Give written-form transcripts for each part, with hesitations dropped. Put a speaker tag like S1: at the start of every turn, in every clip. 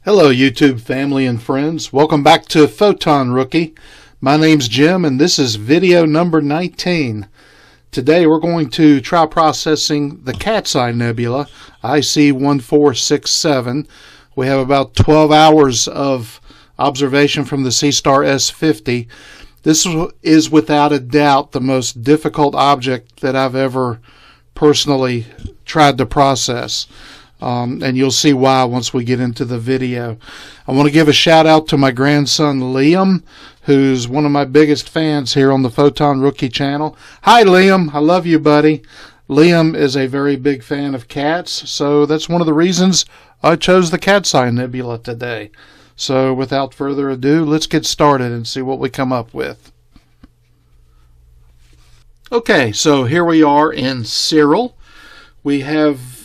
S1: Hello YouTube family and friends. Welcome back to Photon Rookie. My name's Jim and this is video number 19. Today we're going to try processing the Cat's Eye Nebula IC1467. We have about 12 hours of observation from the Seestar S50. This is without a doubt the most difficult object that I've ever personally tried to process. And you'll see why once we get into the video. I want to give a shout out to my grandson Liam, who's one of my biggest fans here on the Photon Rookie channel. Hi Liam, I love you buddy. Liam is a very big fan of cats, so that's one of the reasons I chose the Cat's Eye Nebula today. So without further ado, let's get started and see what we come up with. Okay, so here we are in Siril. We have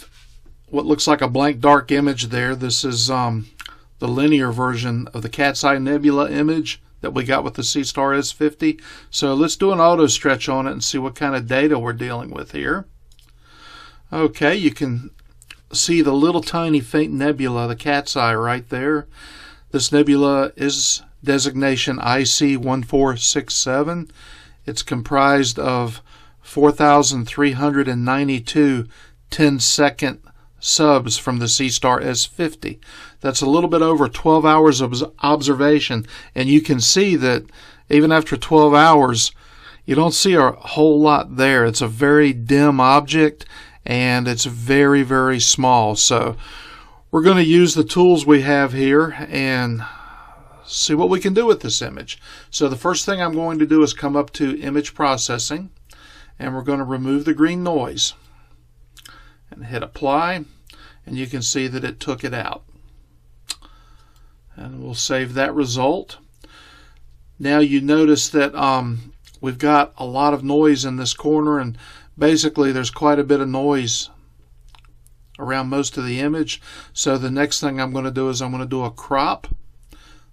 S1: what looks like a blank dark image there. This is the linear version of the Cat's Eye Nebula image that we got with the Seestar S50. So let's do an auto stretch on it and see what kind of data we're dealing with here. Okay, you can see the little tiny faint nebula, the Cat's Eye, right there. This nebula is designation IC1467. It's comprised of 4,392 10-second subs from the Seestar S50. That's a little bit over 12 hours of observation, and you can see that even after 12 hours you don't see a whole lot there. It's a very dim object and it's very, very small. So we're going to use the tools we have here and see what we can do with this image. So the first thing I'm going to do is come up to image processing, and we're going to remove the green noise and hit apply, and you can see that it took it out. And we'll save that result. Now you notice that we've got a lot of noise in this corner, and basically there's quite a bit of noise around most of the image. So the next thing I'm going to do is I'm going to do a crop.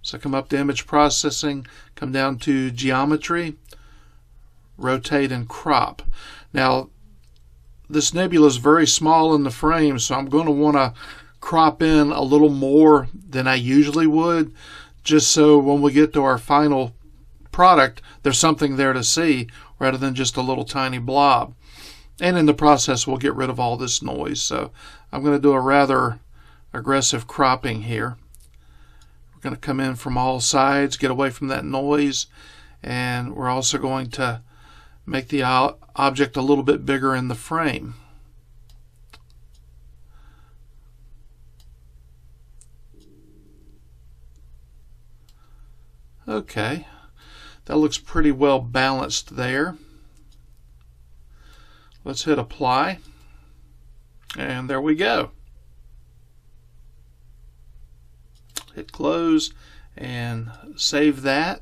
S1: So come up to image processing, come down to geometry, rotate and crop. Now this nebula is very small in the frame, so I'm going to want to crop in a little more than I usually would, just so when we get to our final product there's something there to see rather than just a little tiny blob. And in the process we'll get rid of all this noise. So I'm going to do a rather aggressive cropping here. We're going to come in from all sides, get away from that noise, and we're also going to make the object a little bit bigger in the frame. Okay, that looks pretty well balanced there. Let's hit apply, and there we go. Hit close and save that.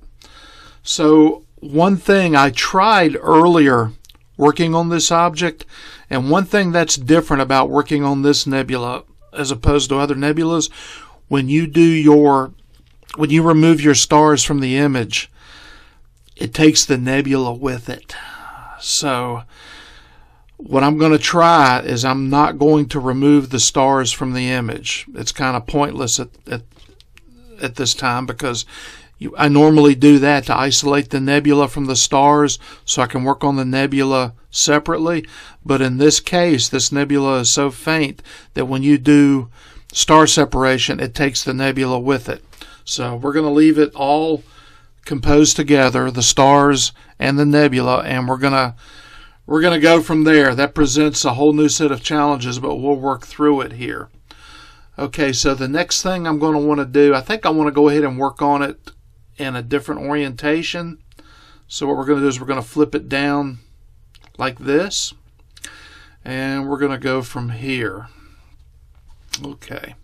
S1: So one thing I tried earlier working on this object, and one thing that's different about working on this nebula as opposed to other nebulas, when you remove your stars from the image, it takes the nebula with it. So what I'm going to try is I'm not going to remove the stars from the image. It's kind of pointless at this time, because I normally do that to isolate the nebula from the stars so I can work on the nebula separately. But in this case, this nebula is so faint that when you do star separation, it takes the nebula with it. So we're going to leave it all composed together, the stars and the nebula, and we're going to go from there. That presents a whole new set of challenges, but we'll work through it here. Okay, so the next thing I'm going to want to do, I think I want to go ahead and work on it in a different orientation. So what we're going to do is we're going to flip it down like this, and we're going to go from here. Okay,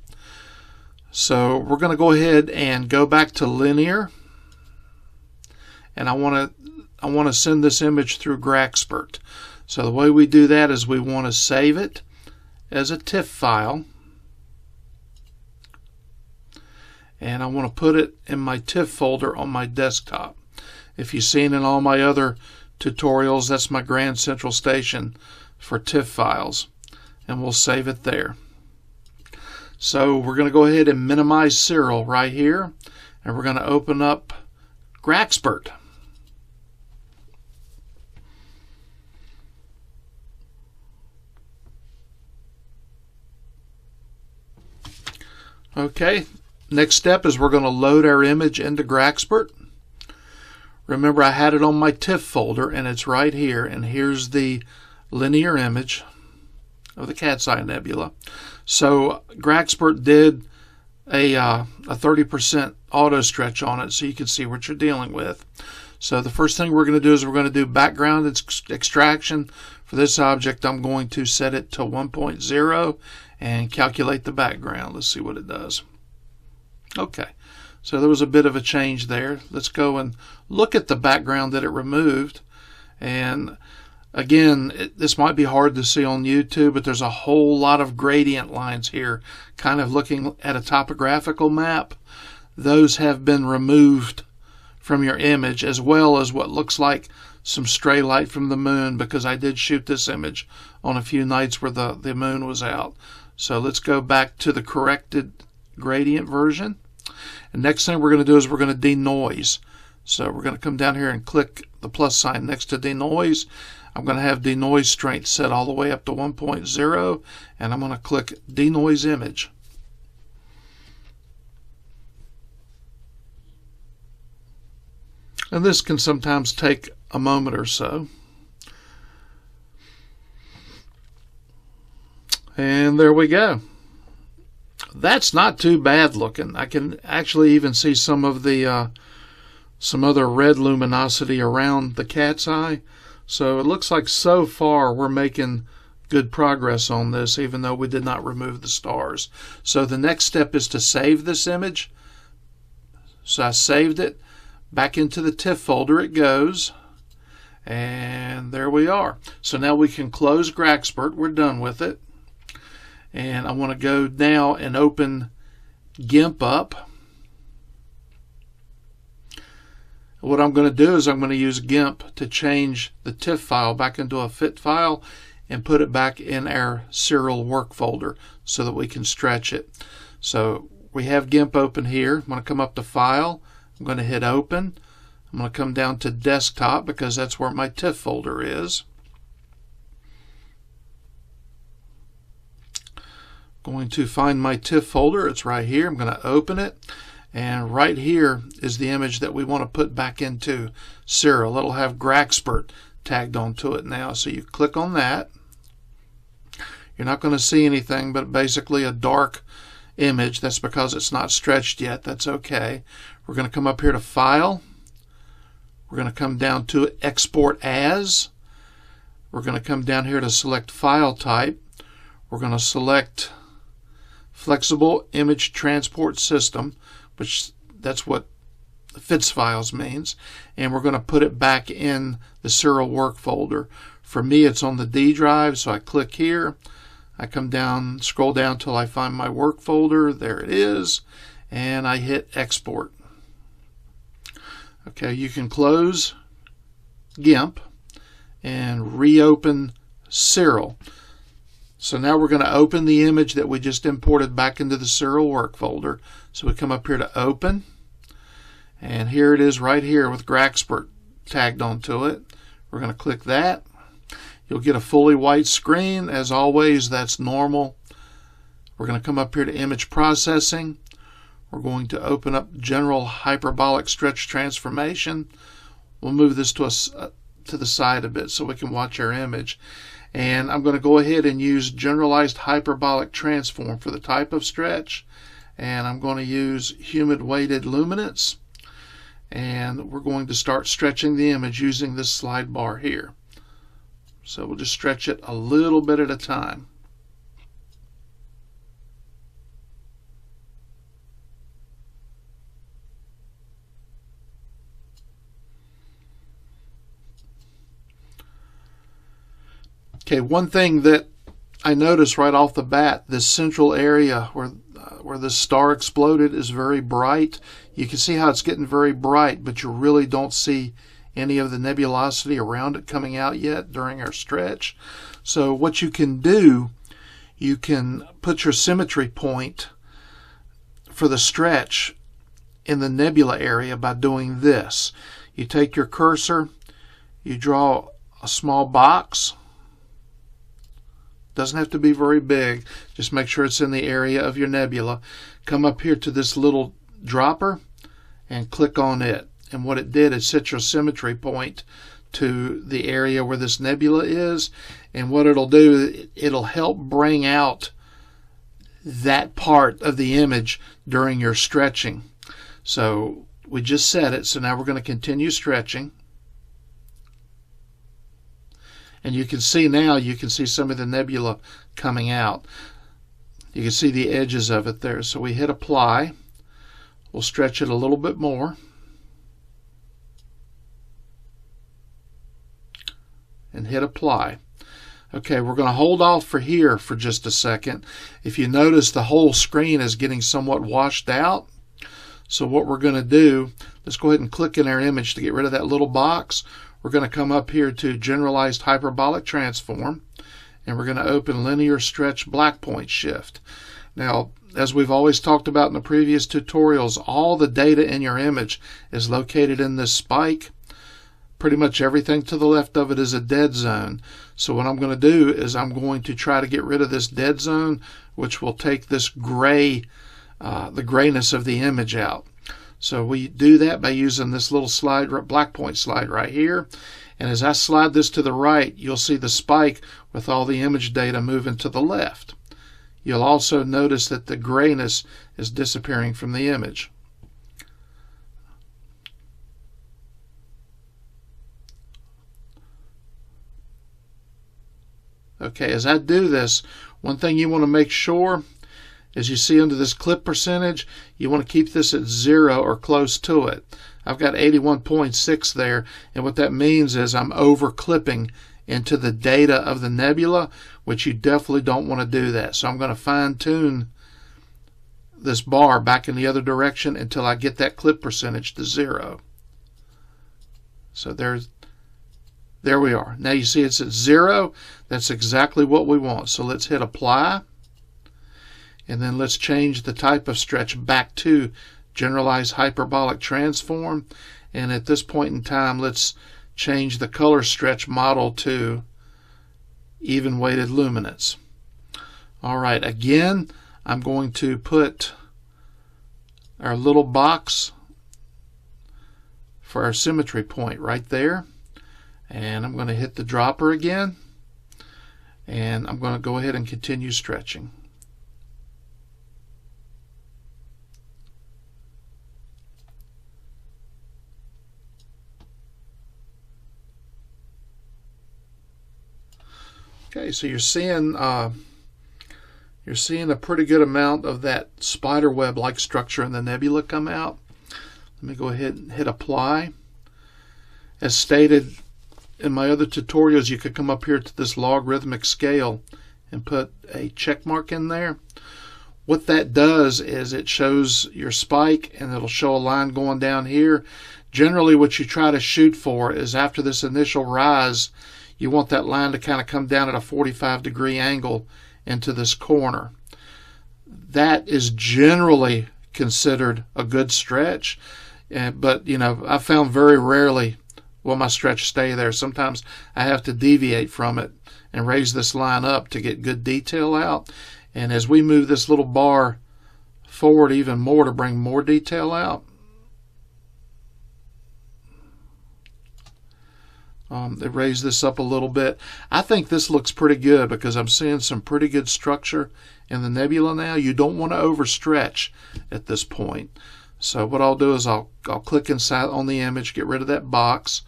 S1: so we're going to go ahead and go back to linear, and I want to send this image through GraXpert. So the way we do that is we want to save it as a TIFF file, and I want to put it in my TIFF folder on my desktop. If you've seen in all my other tutorials, that's my grand central station for TIFF files, and we'll save it there. So we're going to go ahead and minimize Siril right here, and we're going to open up GraXpert. Okay, next step is we're going to load our image into GraXpert. Remember, I had it on my TIFF folder, and it's right here, and here's the linear image of the Cat's Eye Nebula. So GraXpert did a 30% auto stretch on it, so you can see what you're dealing with. So the first thing we're going to do is we're going to do background extraction. For this object, I'm going to set it to 1.0 and calculate the background. Let's see what it does. Okay, so there was a bit of a change there. Let's go and look at the background that it removed. And again, this might be hard to see on YouTube, but there's a whole lot of gradient lines here, kind of looking at a topographical map. Those have been removed from your image, as well as what looks like some stray light from the moon, because I did shoot this image on a few nights where the moon was out. So let's go back to the corrected gradient version. And next thing we're going to do is we're going to denoise. So we're going to come down here and click the plus sign next to denoise. I'm going to have denoise strength set all the way up to 1.0, and I'm going to click denoise image. And this can sometimes take a moment or so. And there we go. That's not too bad looking. I can actually even see some of the some other red luminosity around the cat's eye. So it looks like so far we're making good progress on this, even though we did not remove the stars. So the next step is to save this image. So I saved it. Back into the TIFF folder it goes. And there we are. So now we can close GraXpert. We're done with it. And I want to go now and open Gimp up. What I'm going to do is I'm going to use Gimp to change the TIFF file back into a fit file and put it back in our Siril work folder so that we can stretch it. So we have Gimp open here. I'm going to come up to File. I'm going to hit Open. I'm going to come down to Desktop because that's where my TIFF folder is. Going to find my TIFF folder. It's right here. I'm going to open it, and right here is the image that we want to put back into Siril. It'll have GraXpert tagged onto it now, so you click on that. You're not going to see anything but basically a dark image. That's because it's not stretched yet. That's okay. We're going to come up here to File. We're going to come down to Export As. We're going to come down here to select File Type. We're going to select Flexible Image Transport System, which that's what FITS files means, and we're going to put it back in the Siril work folder. For me, it's on the D drive, so I click here. I come down, scroll down till I find my work folder. There it is, and I hit Export. Okay, you can close Gimp and reopen Siril. So now we're going to open the image that we just imported back into the Siril work folder. So we come up here to Open, and here it is right here with GraXpert tagged onto it. We're going to click that. You'll get a fully white screen. As always, that's normal. We're going to come up here to Image Processing. We're going to open up General Hyperbolic Stretch Transformation. We'll move this to the side a bit so we can watch our image. And I'm going to go ahead and use Generalized Hyperbolic Transform for the type of stretch. And I'm going to use Humid Weighted Luminance. And we're going to start stretching the image using this slide bar here. So we'll just stretch it a little bit at a time. Okay, one thing that I noticed right off the bat, this central area where the star exploded is very bright. You can see how it's getting very bright, but you really don't see any of the nebulosity around it coming out yet during our stretch. So what you can do, you can put your symmetry point for the stretch in the nebula area by doing this. You take your cursor, you draw a small box. Doesn't have to be very big, just make sure it's in the area of your nebula. Come up here to this little dropper and click on it. And what it did is set your symmetry point to the area where this nebula is, and what it'll do, it'll help bring out that part of the image during your stretching. So we just set it, so now we're going to continue stretching. And you can see now, you can see some of the nebula coming out. You can see the edges of it there. So we hit apply. We'll stretch it a little bit more. And hit apply. Okay, we're going to hold off for here for just a second. If you notice, the whole screen is getting somewhat washed out. So what we're going to do, let's go ahead and click in our image to get rid of that little box. We're going to come up here to Generalized Hyperbolic Transform, and we're going to open Linear Stretch Black Point Shift. Now, as we've always talked about in the previous tutorials, all the data in your image is located in this spike. Pretty much everything to the left of it is a dead zone. So what I'm going to do is I'm going to try to get rid of this dead zone, which will take this gray, the grayness of the image out. So we do that by using this little slide, black point slide right here. And as I slide this to the right, you'll see the spike with all the image data moving to the left. You'll also notice that the grayness is disappearing from the image. Okay, as I do this, one thing you want to make sure is you see under this clip percentage, you want to keep this at 0 or close to it. I've got 81.6 there, and what that means is I'm over clipping into the data of the nebula, which you definitely don't want to do that. So I'm going to fine tune this bar back in the other direction until I get that clip percentage to 0. So there we are. Now you see it's at 0. That's exactly what we want. So let's hit apply. And then let's change the type of stretch back to Generalized Hyperbolic Transform. And at this point in time, let's change the color stretch model to Even Weighted Luminance. All right, again, I'm going to put our little box for our symmetry point right there. And I'm going to hit the dropper again. And I'm going to go ahead and continue stretching. Okay, so you're seeing a pretty good amount of that spider web-like structure in the nebula come out. Let me go ahead and hit apply. As stated in my other tutorials, you could come up here to this logarithmic scale and put a check mark in there. What that does is it shows your spike, and it'll show a line going down here. Generally, what you try to shoot for is after this initial rise, you want that line to kind of come down at a 45-degree angle into this corner. That is generally considered a good stretch, but you know, I've found very rarely will my stretch stay there. Sometimes I have to deviate from it and raise this line up to get good detail out. And as we move this little bar forward even more to bring more detail out, they raise this up a little bit. I think this looks pretty good because I'm seeing some pretty good structure in the nebula now. You don't want to overstretch at this point. So what I'll do is I'll click inside on the image, get rid of that box,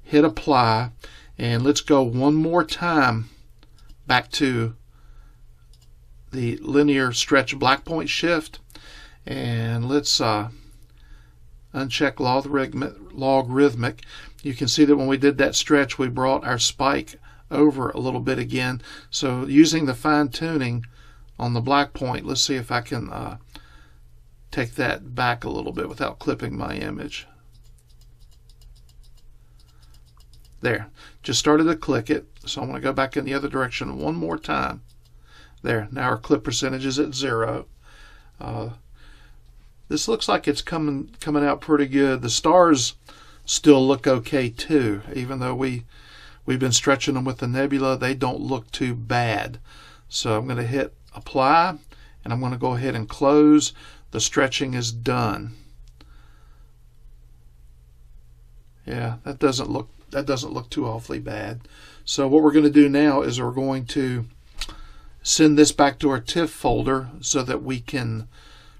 S1: hit apply, and let's go one more time back to the linear stretch black point shift, and let's uncheck logarithmic. You can see that when we did that stretch, we brought our spike over a little bit again. So using the fine tuning on the black point, let's see if I can take that back a little bit without clipping my image. There, just started to click it, so I'm going to go back in the other direction one more time. There, now our clip percentage is at 0. This looks like it's coming out pretty good. The stars still look okay too, even though we've been stretching them with the nebula. They don't look too bad. So I'm going to hit apply, and I'm going to go ahead and close. The stretching is done. Yeah, that doesn't look too awfully bad. So what we're going to do now is we're going to send this back to our TIFF folder so that we can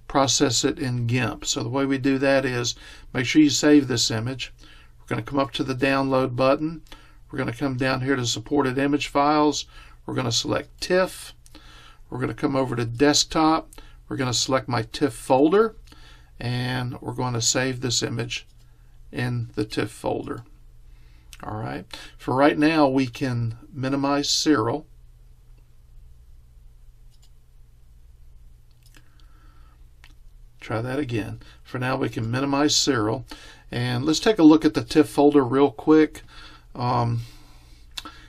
S1: process it in GIMP. So the way we do that is make sure you save this image. We're going to come up to the download button. We're going to come down here to supported image files. We're going to select TIFF. We're going to come over to desktop. We're going to select my TIFF folder, and we're going to save this image in the TIFF folder. All right. For right now, we can minimize Siril. Try that again. For now, we can minimize Siril. And let's take a look at the TIFF folder real quick.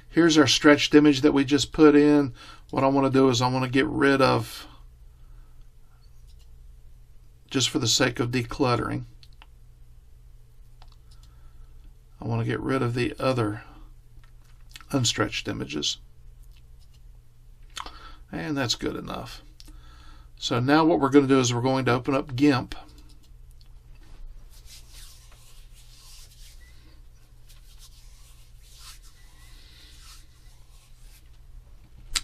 S1: Here's our stretched image that we just put in. What I want to do is I want to get rid of, just for the sake of decluttering, I want to get rid of the other unstretched images. And that's good enough. So now what we're going to do is we're going to open up GIMP.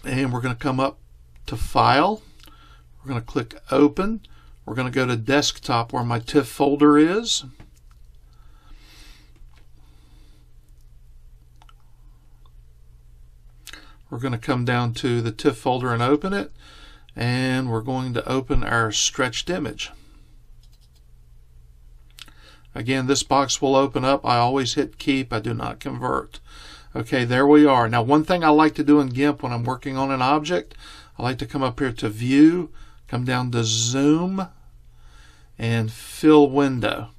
S1: And we're going to come up to File. We're going to click Open. We're going to go to Desktop where my TIFF folder is. We're going to come down to the TIFF folder and open it. And we're going to open our stretched image. Again, this box will open up. I always hit Keep. I do not convert. Okay, there we are. Now, one thing I like to do in GIMP when I'm working on an object, I like to come up here to View, come down to Zoom, and Fill Window.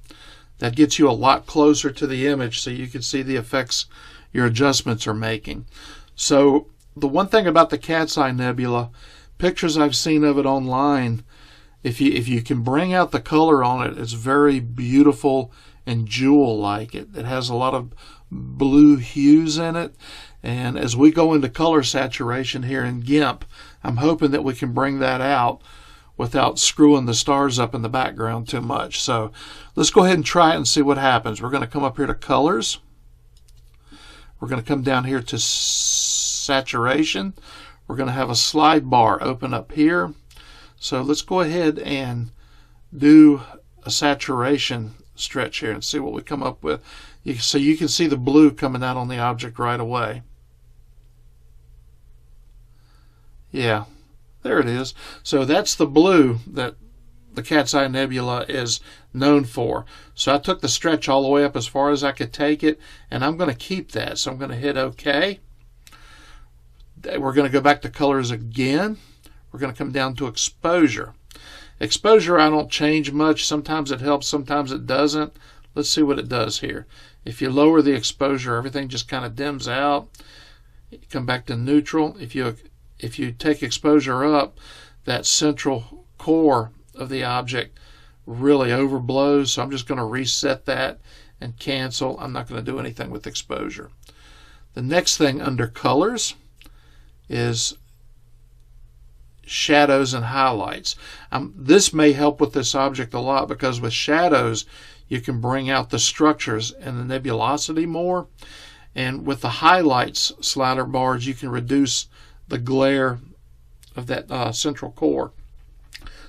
S1: That gets you a lot closer to the image so you can see the effects your adjustments are making. So the one thing about the Cat's Eye Nebula, pictures I've seen of it online, if you can bring out the color on it, it's very beautiful and jewel-like. It has a lot of blue hues in it, and as we go into color saturation here in GIMP, I'm hoping that we can bring that out without screwing the stars up in the background too much. So let's go ahead and try it and see what happens. We're going to come up here to Colors. We're going to come down here to Saturation. We're going to have a slide bar open up here. So let's go ahead and do a saturation stretch here and see what we come up with. So you can see the blue coming out on the object right away. Yeah, there it is. So that's the blue that the Cat's Eye Nebula is known for. So I took the stretch all the way up as far as I could take it, and I'm going to keep that. So I'm going to hit OK. We're going to go back to colors again. We're going to come down to exposure. Exposure I don't change much. Sometimes it helps, sometimes it doesn't. Let's see what it does here. If you lower the exposure, everything just kind of dims out. You come back to neutral. If you take exposure up, that central core of the object really overblows. So I'm just going to reset that and cancel. I'm not going to do anything with exposure. The next thing under colors is shadows and highlights. This may help with this object a lot because with shadows you can bring out the structures and the nebulosity more, and with the highlights slider bars you can reduce the glare of that central core.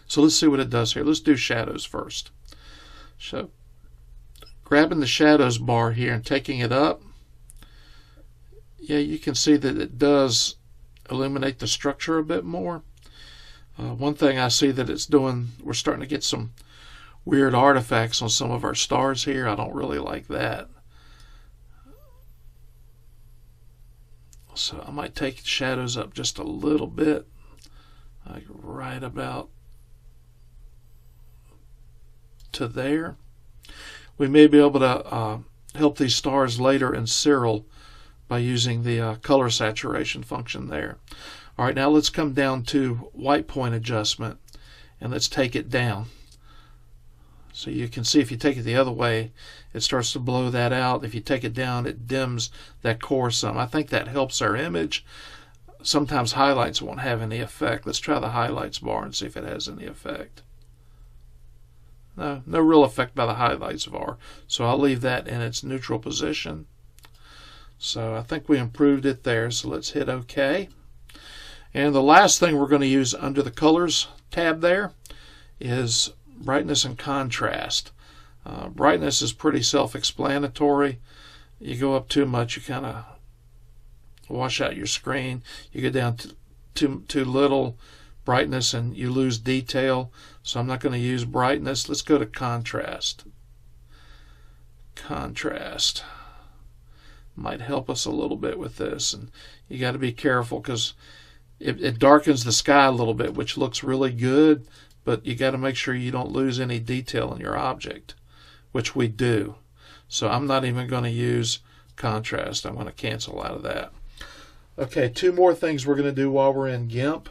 S1: So let's see what it does here. Let's do shadows first. So grabbing the shadows bar here and taking it up, yeah, you can see that it does illuminate the structure a bit more. One thing I see that it's doing, we're starting to get some weird artifacts on some of our stars here. I don't really like that. So I might take shadows up just a little bit, like right about to there. We may be able to help these stars later in Siril by using the color saturation function there. All right, now let's come down to white point adjustment, and let's take it down. So you can see if you take it the other way, it starts to blow that out. If you take it down, it dims that core some. I think that helps our image. Sometimes highlights won't have any effect. Let's try the highlights bar and see if it has any effect. No real effect by the highlights bar. So I'll leave that in its neutral position. So I think we improved it there. So let's hit OK. And the last thing we're going to use under the colors tab there is brightness and contrast. Brightness is pretty self-explanatory. You go up too much, you kind of wash out your screen. You get down to too little brightness and you lose detail. So I'm not going to use brightness. Let's go to contrast. Contrast might help us a little bit with this, and you got to be careful because it darkens the sky a little bit, which looks really good, but you got to make sure you don't lose any detail in your object, which we do. So I'm not even going to use contrast. I'm going to cancel out of that. Okay, two more things we're going to do while we're in GIMP.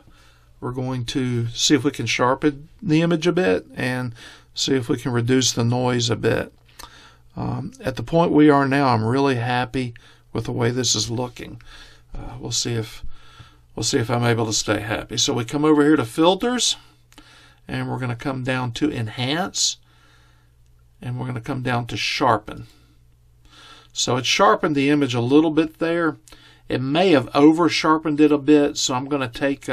S1: We're going to see if we can sharpen the image a bit and see if we can reduce the noise a bit. At the point we are now, I'm really happy with the way this is looking. We'll see if I'm able to stay happy. So we come over here to filters, and we're going to come down to enhance, and we're going to come down to sharpen. So it sharpened the image a little bit there. It may have over sharpened it a bit, so I'm going to take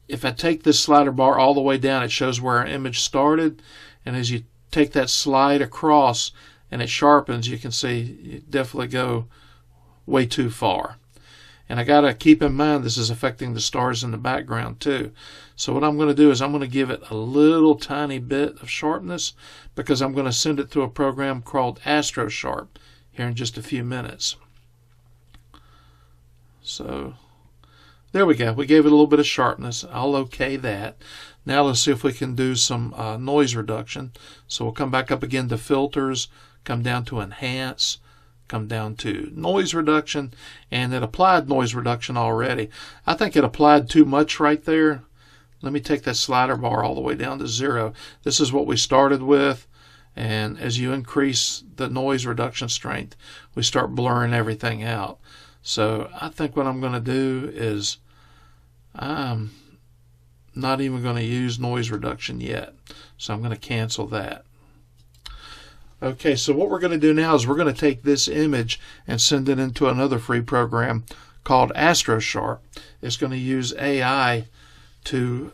S1: if I take this slider bar all the way down, it shows where our image started, and as you take that slide across and it sharpens, you can see you definitely go way too far. And I got to keep in mind this is affecting the stars in the background too. So what I'm going to do is I'm going to give it a little tiny bit of sharpness because I'm going to send it through a program called Astrosharp here in just a few minutes. So there we go. We gave it a little bit of sharpness. I'll OK that. Now let's see if we can do some noise reduction. So we'll come back up again to filters, come down to enhance, come down to noise reduction, and it applied noise reduction already. I think it applied too much right there. Let me take that slider bar all the way down to 0. This is what we started with, and as you increase the noise reduction strength, we start blurring everything out. So I think what I'm going to do is I'm not even going to use noise reduction yet. So I'm going to cancel that. Okay, so what we're going to do now is we're going to take this image and send it into another free program called Astrosharp. It's going to use AI to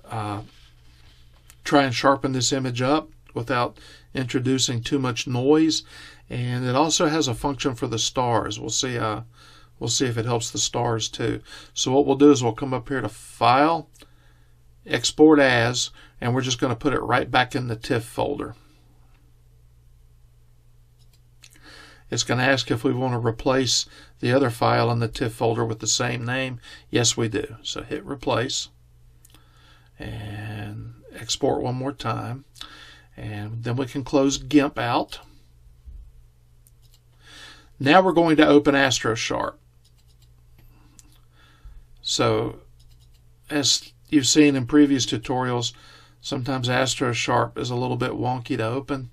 S1: try and sharpen this image up without introducing too much noise. And it also has a function for the stars. We'll see if it helps the stars too. So what we'll do is we'll come up here to File, Export As, and we're just going to put it right back in the TIFF folder. It's going to ask if we want to replace the other file in the TIFF folder with the same name. Yes, we do. So hit Replace and export one more time. And then we can close GIMP out. Now we're going to open Astrosharp. So as you've seen in previous tutorials, sometimes Astrosharp is a little bit wonky to open,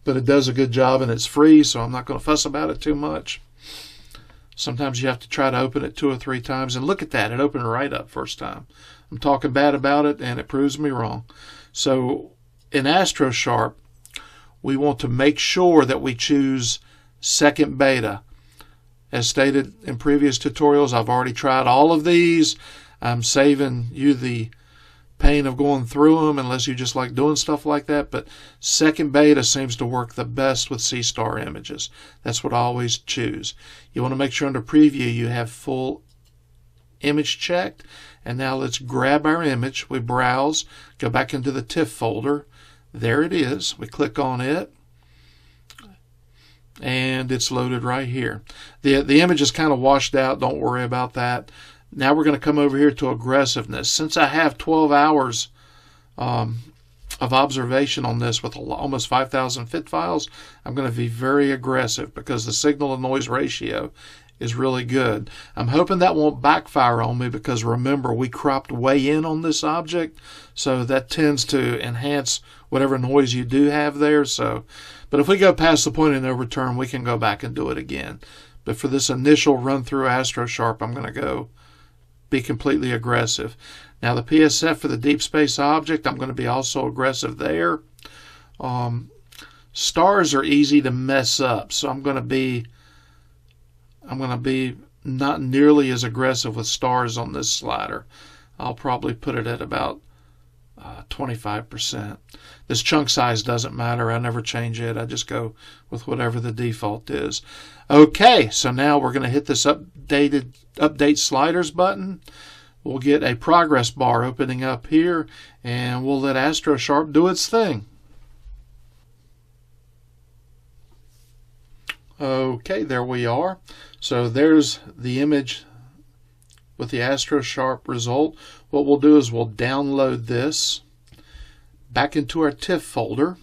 S1: but it does a good job and it's free, so I'm not going to fuss about it too much. Sometimes you have to try to open it 2 or 3 times, and look at that, it opened right up first time. I'm talking bad about it and it proves me wrong. So in Astrosharp, we want to make sure that we choose second beta. As stated in previous tutorials, I've already tried all of these. I'm saving you the pain of going through them unless you just like doing stuff like that, but second beta seems to work the best with Seestar images. That's what I always choose. You want to make sure under preview you have full image checked. And now let's grab our image. We browse, go back into the TIFF folder. There it is. We click on it, and it's loaded right here. The image is kind of washed out. Don't worry about that. Now we're going to come over here to aggressiveness. Since I have 12 hours of observation on this with almost 5,000 fit files, I'm going to be very aggressive because the signal to noise ratio is really good. I'm hoping that won't backfire on me, because remember, we cropped way in on this object, so that tends to enhance whatever noise you do have there. So, but if we go past the point of no return, we can go back and do it again. But for this initial run through Astrosharp, I'm going to go be completely aggressive. Now the PSF for the deep space object, I'm going to be also aggressive there. Stars are easy to mess up, so I'm going to be not nearly as aggressive with stars on this slider. I'll probably put it at about 25%. This chunk size doesn't matter. I never change it. I just go with whatever the default is. Okay, so now we're going to hit this update sliders button. We'll get a progress bar opening up here, and we'll let Astrosharp do its thing. Okay, there we are. So there's the image with the Astrosharp result. What we'll do is we'll download this back into our TIFF folder,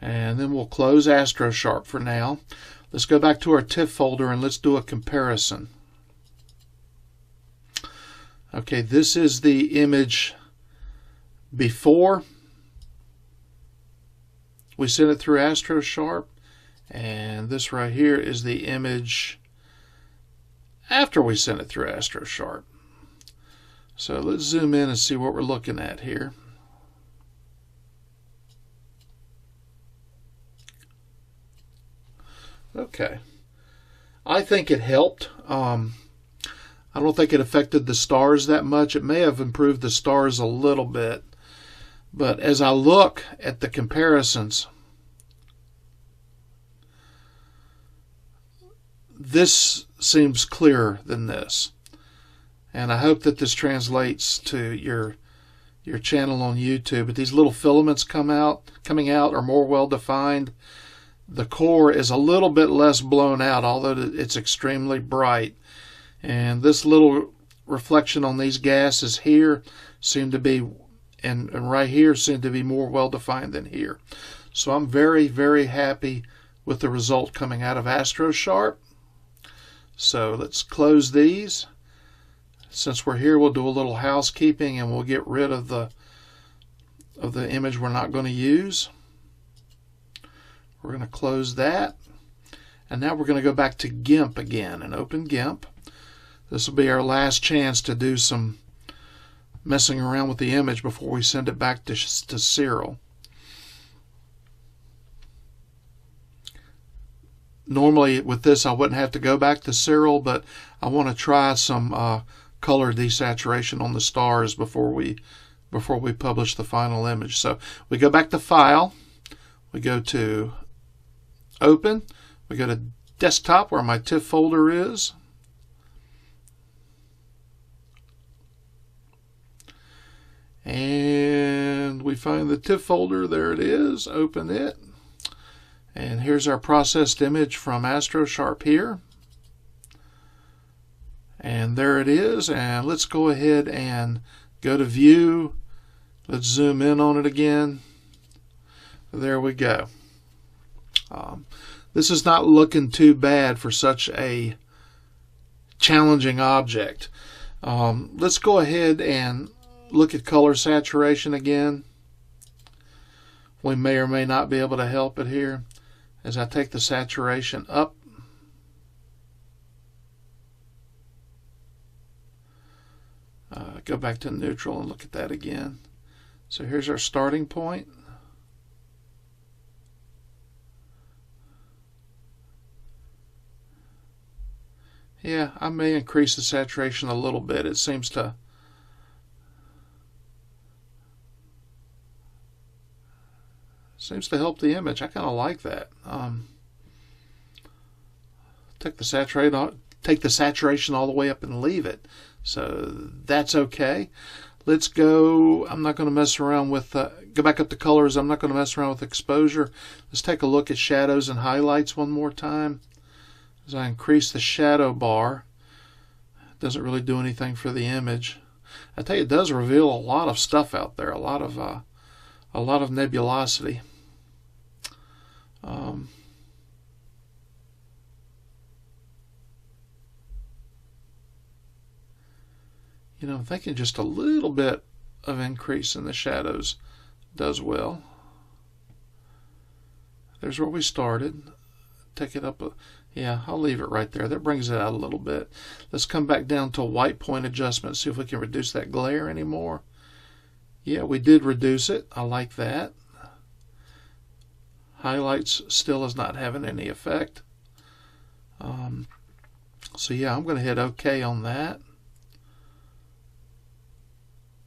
S1: and then we'll close Astrosharp for now. Let's go back to our TIFF folder and let's do a comparison. Okay, this is the image before we sent it through Astrosharp, and this right here is the image after we sent it through Astrosharp. So let's zoom in and see what we're looking at here. Okay, I think it helped. I don't think it affected the stars that much. It may have improved the stars a little bit, but as I look at the comparisons, this seems clearer than this. And I hope that this translates to your channel on YouTube. But these little filaments coming out are more well defined. The core is a little bit less blown out, although it's extremely bright. And this little reflection on these gases here seem to be, and right here seem to be more well defined than here. So I'm very, very happy with the result coming out of Astrosharp. So let's close these. Since we're here, we'll do a little housekeeping and we'll get rid of the image we're not going to use. We're going to close that. And now we're going to go back to Gimp again and open Gimp. This will be our last chance to do some messing around with the image before we send it back to Siril. Normally with this I wouldn't have to go back to Siril, but I want to try some color desaturation on the stars before we publish the final image. So we go back to File, we go to Open, we go to Desktop where my TIFF folder is, and we find the TIFF folder. There it is. Open it, and here's our processed image from Astrosharp here. And there it is. And let's go ahead and go to View. Let's zoom in on it again. There we go. This is not looking too bad for such a challenging object. Let's go ahead and look at color saturation again. We may or may not be able to help it here. As I take the saturation up, go back to neutral and look at that again. So here's our starting point. Yeah, I may increase the saturation a little bit. It seems to help the image. I kind of like that. Take the saturation all the way up and leave it. So that's okay. Let's go. I'm not going to mess around with go back up to colors. I'm not going to mess around with exposure. Let's take a look at shadows and highlights one more time. As I increase the shadow bar, it doesn't really do anything for the image. I tell you, it does reveal a lot of stuff out there, a lot of nebulosity. You know, I'm thinking just a little bit of increase in the shadows does well. There's where we started. Take it up. Yeah, I'll leave it right there. That brings it out a little bit. Let's come back down to white point adjustment, see if we can reduce that glare anymore. Yeah, we did reduce it. I like that. Highlights still is not having any effect. So yeah, I'm going to hit OK on that.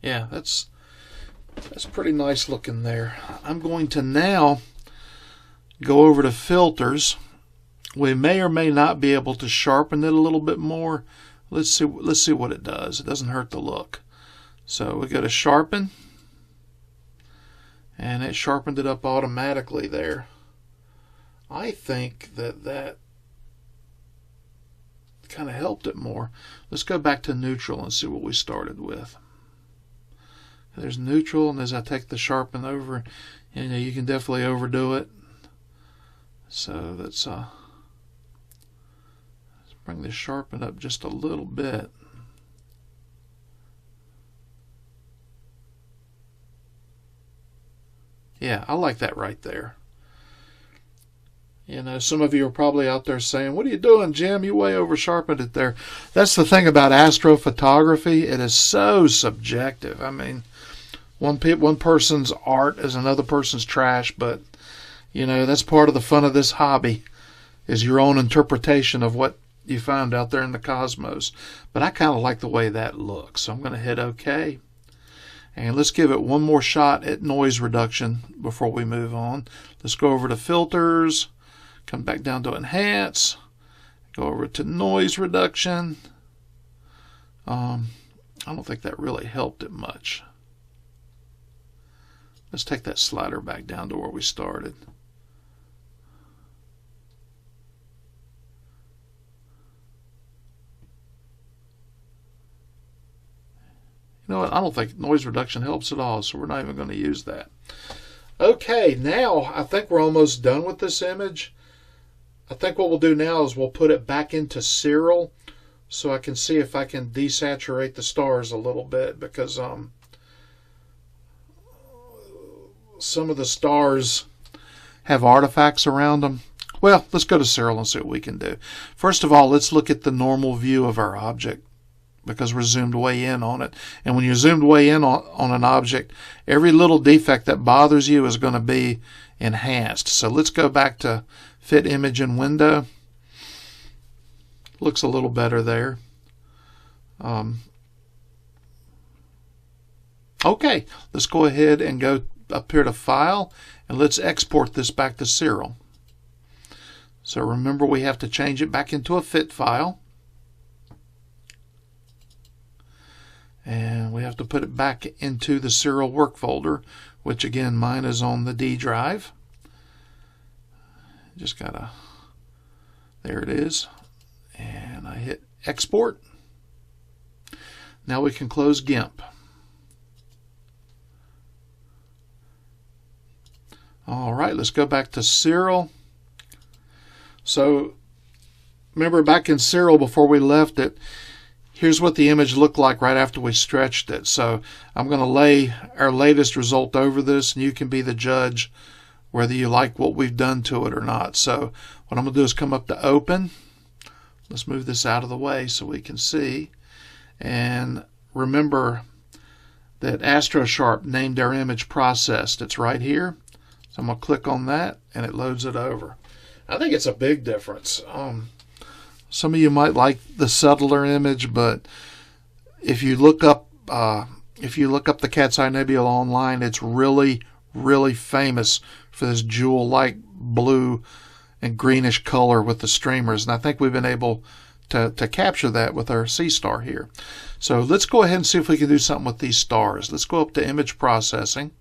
S1: Yeah, that's pretty nice looking there. I'm going to now go over to filters. We may or may not be able to sharpen it a little bit more. Let's see what it does. It doesn't hurt the look. So we go to sharpen, and it sharpened it up automatically there. I think that kind of helped it more. Let's go back to neutral and see what we started with. There's neutral, and as I take the sharpen over, you know, you can definitely overdo it. So let's bring this sharpen up just a little bit. Yeah, I like that right there. You know, some of you are probably out there saying, "What are you doing, Jim? You way over sharpened it there." That's the thing about astrophotography. It is so subjective. I mean, one person's art is another person's trash, but you know, that's part of the fun of this hobby, is your own interpretation of what you find out there in the cosmos. But I kind of like the way that looks, so I'm going to hit OK. And let's give it one more shot at noise reduction before we move on. Let's go over to filters, come back down to enhance, go over to noise reduction. I don't think that really helped it much. Let's take that slider back down to where we started. You know what? I don't think noise reduction helps at all, so we're not even going to use that. Okay, now I think we're almost done with this image. I think what we'll do now is we'll put it back into Siril so I can see if I can desaturate the stars a little bit, because some of the stars have artifacts around them. Well, let's go to Siril and see what we can do. First of all, let's look at the normal view of our object, because we're zoomed way in on it. And when you're zoomed way in on an object, every little defect that bothers you is going to be enhanced. So let's go back to Fit Image in Window. Looks a little better there. Okay, let's go ahead and go up here to File, and let's export this back to Siril. So remember, we have to change it back into a fit file. And we have to put it back into the Siril work folder, which again, mine is on the D drive. Just gotta, there it is. And I hit export. Now we can close Gimp. All right, let's go back to Siril. So remember, back in Siril before we left it, here's what the image looked like right after we stretched it. So I'm going to lay our latest result over this, and you can be the judge whether you like what we've done to it or not. So what I'm going to do is come up to Open. Let's move this out of the way so we can see. And remember that Astrosharp named our image processed. It's right here. So I'm going to click on that, and it loads it over. I think it's a big difference. Some of you might like the subtler image, but if you look up the Cat's Eye Nebula online, it's really, really famous for this jewel-like blue and greenish color with the streamers, and I think we've been able to capture that with our Seestar here. So let's go ahead and see if we can do something with these stars. Let's go up to Image Processing.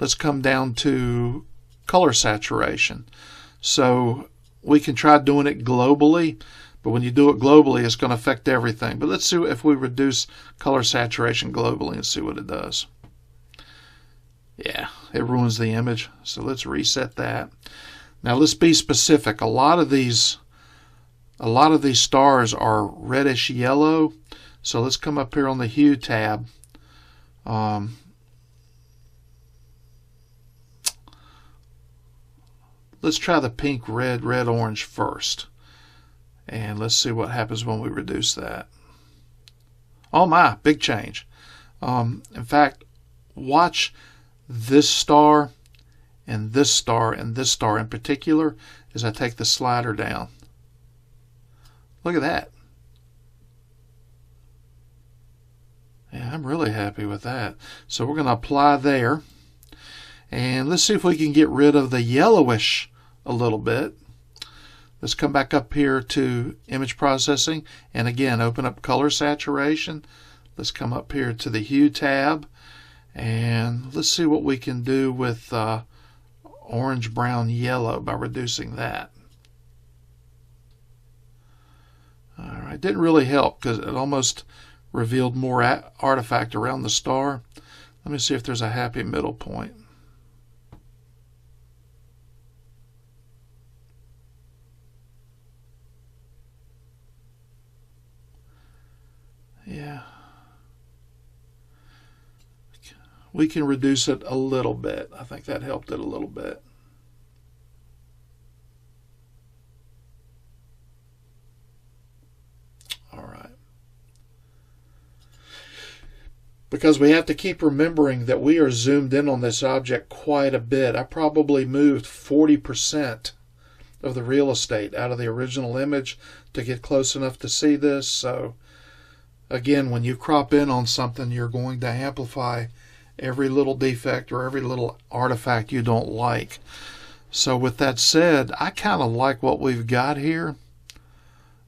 S1: Let's come down to Color Saturation. So we can try doing it globally, but when you do it globally, it's going to affect everything. But let's see if we reduce color saturation globally and see what it does. Yeah, it ruins the image. So let's reset that. Now let's be specific. A lot of these stars are reddish yellow. So let's come up here on the Hue tab. Let's try the pink, red, red, orange first. And let's see what happens when we reduce that. Oh my, big change. In fact, watch this star and this star and this star in particular as I take the slider down. Look at that. Yeah, I'm really happy with that. So we're going to apply there. And let's see if we can get rid of the yellowish a little bit. Let's come back up here to image processing, and again open up color saturation. Let's come up here to the Hue tab, and let's see what we can do with orange, brown, yellow by reducing that. Alright, didn't really help because it almost revealed more artifact around the star. Let me see if there's a happy middle point. Yeah, we can reduce it a little bit. I think that helped it a little bit. All right. Because we have to keep remembering that we are zoomed in on this object quite a bit. I probably moved 40% of the real estate out of the original image to get close enough to see this. So again, when you crop in on something, you're going to amplify every little defect or every little artifact you don't like. So with that said, I kind of like what we've got here.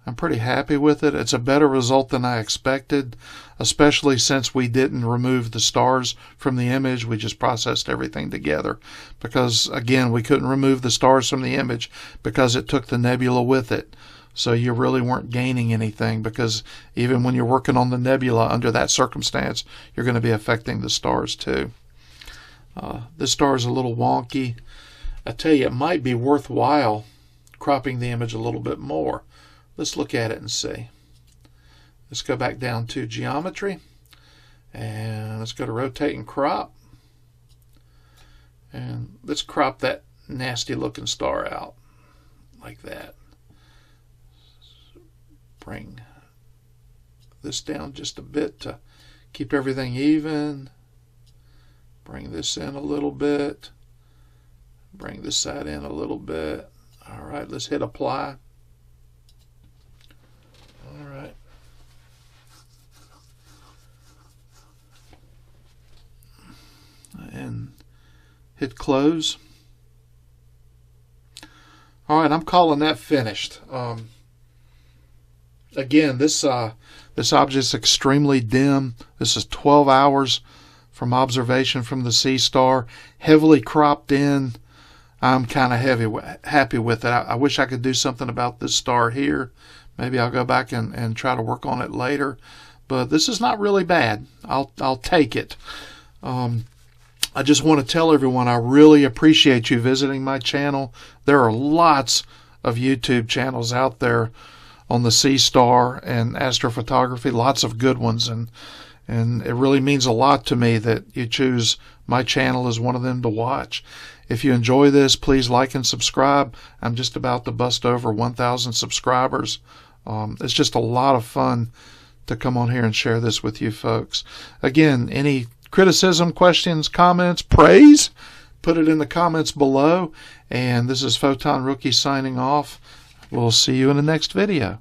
S1: I'm pretty happy with it. It's a better result than I expected, especially since we didn't remove the stars from the image. We just processed everything together because, again, we couldn't remove the stars from the image because it took the nebula with it. So you really weren't gaining anything, because even when you're working on the nebula under that circumstance, you're going to be affecting the stars too. This star is a little wonky. I tell you, it might be worthwhile cropping the image a little bit more. Let's look at it and see. Let's go back down to geometry, and let's go to rotate and crop. And let's crop that nasty looking star out like that. Bring this down just a bit to keep everything even. Bring this in a little bit. Bring this side in a little bit. All right, let's hit apply. All right. And hit close. All right, I'm calling that finished. Again, this object is extremely dim. This is 12 hours from observation from the Seestar, heavily cropped in. I'm kind of happy with it. I wish I could do something about this star here. Maybe I'll go back and try to work on it later. But this is not really bad. I'll take it. I just want to tell everyone I really appreciate you visiting my channel. There are lots of YouTube channels out there on the Seestar and astrophotography, lots of good ones, and it really means a lot to me that you choose my channel as one of them to watch. If you enjoy this, please like and subscribe. I'm just about to bust over 1,000 subscribers. It's just a lot of fun to come on here and share this with you folks. Again, any criticism, questions, comments, praise, put it in the comments below. And this is Photon Rookie signing off. We'll see you in the next video.